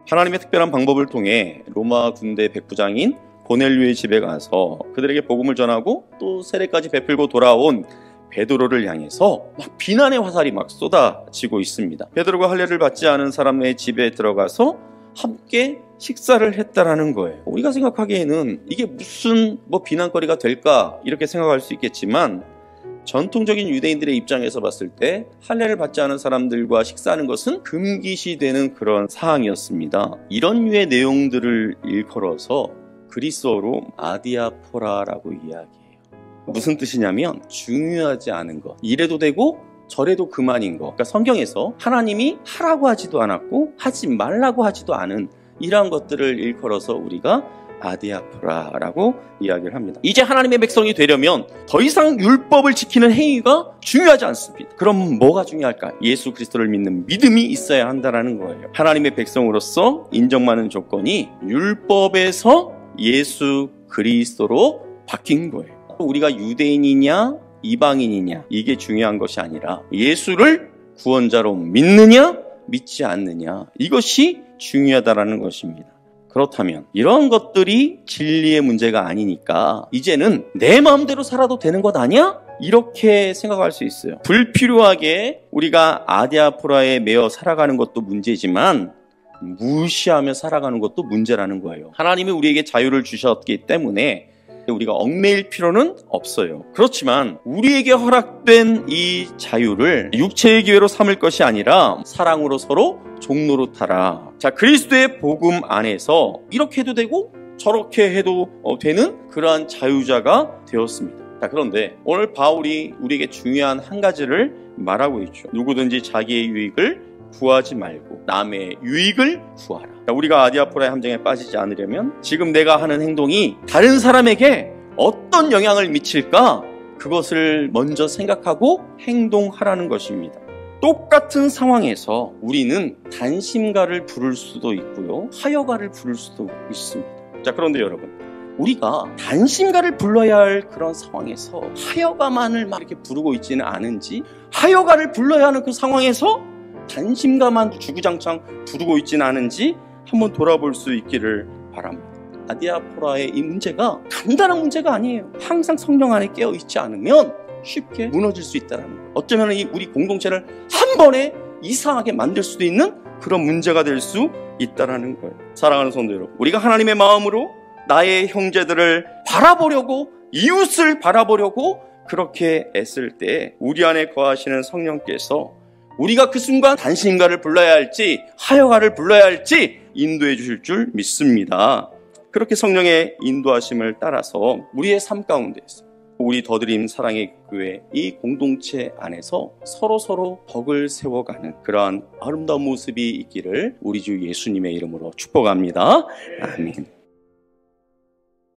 하나님의 특별한 방법을 통해 로마 군대 백부장인 고넬료의 집에 가서 그들에게 복음을 전하고 또 세례까지 베풀고 돌아온 베드로를 향해서 막 비난의 화살이 막 쏟아지고 있습니다. 베드로가 할례를 받지 않은 사람의 집에 들어가서 함께 식사를 했다라는 거예요. 우리가 생각하기에는 이게 무슨 비난거리가 될까 이렇게 생각할 수 있겠지만, 전통적인 유대인들의 입장에서 봤을 때 할례를 받지 않은 사람들과 식사하는 것은 금기시되는 그런 사항이었습니다. 이런 류의 내용들을 일컬어서 그리스어로 아디아포라라고 이야기해요. 무슨 뜻이냐면 중요하지 않은 것, 이래도 되고 저래도 그만인 것. 그러니까 성경에서 하나님이 하라고 하지도 않았고 하지 말라고 하지도 않은 이러한 것들을 일컬어서 우리가 아디아포라라고 이야기를 합니다. 이제 하나님의 백성이 되려면 더 이상 율법을 지키는 행위가 중요하지 않습니다. 그럼 뭐가 중요할까? 예수 그리스도를 믿는 믿음이 있어야 한다는 거예요. 하나님의 백성으로서 인정받는 조건이 율법에서 예수 그리스도로 바뀐 거예요. 우리가 유대인이냐 이방인이냐 이게 중요한 것이 아니라 예수를 구원자로 믿느냐 믿지 않느냐, 이것이 중요하다는 것입니다. 그렇다면 이런 것들이 진리의 문제가 아니니까 이제는 내 마음대로 살아도 되는 것 아니야? 이렇게 생각할 수 있어요. 불필요하게 우리가 아디아포라에 매여 살아가는 것도 문제지만 무시하며 살아가는 것도 문제라는 거예요. 하나님이 우리에게 자유를 주셨기 때문에 우리가 얽매일 필요는 없어요. 그렇지만 우리에게 허락된 이 자유를 육체의 기회로 삼을 것이 아니라 사랑으로 서로 종로로 타라. 자, 그리스도의 복음 안에서 이렇게 해도 되고 저렇게 해도 되는 그러한 자유자가 되었습니다. 자, 그런데 오늘 바울이 우리에게 중요한 한 가지를 말하고 있죠. 누구든지 자기의 유익을 구하지 말고 남의 유익을 구하라. 우리가 아디아포라의 함정에 빠지지 않으려면 지금 내가 하는 행동이 다른 사람에게 어떤 영향을 미칠까? 그것을 먼저 생각하고 행동하라는 것입니다. 똑같은 상황에서 우리는 단심가를 부를 수도 있고요, 하여가를 부를 수도 있습니다. 자, 그런데 여러분, 우리가 단심가를 불러야 할 그런 상황에서 하여가만을 막 이렇게 부르고 있지는 않은지, 하여가를 불러야 하는 그 상황에서 단심가만 주구장창 부르고 있지는 않은지 한번 돌아볼 수 있기를 바랍니다. 아디아포라의 이 문제가 간단한 문제가 아니에요. 항상 성령 안에 깨어있지 않으면 쉽게 무너질 수 있다는 거예요. 어쩌면 우리 공동체를 한 번에 이상하게 만들 수도 있는 그런 문제가 될 수 있다는 거예요. 사랑하는 성도 여러분, 우리가 하나님의 마음으로 나의 형제들을 바라보려고, 이웃을 바라보려고 그렇게 애쓸 때 우리 안에 거하시는 성령께서 우리가 그 순간 단심가를 불러야 할지 하여가를 불러야 할지 인도해 주실 줄 믿습니다. 그렇게 성령의 인도하심을 따라서 우리의 삶 가운데에서 우리 더드림 사랑의 교회 이 공동체 안에서 서로 덕을 세워가는 그러한 아름다운 모습이 있기를 우리 주 예수님의 이름으로 축복합니다. 아멘.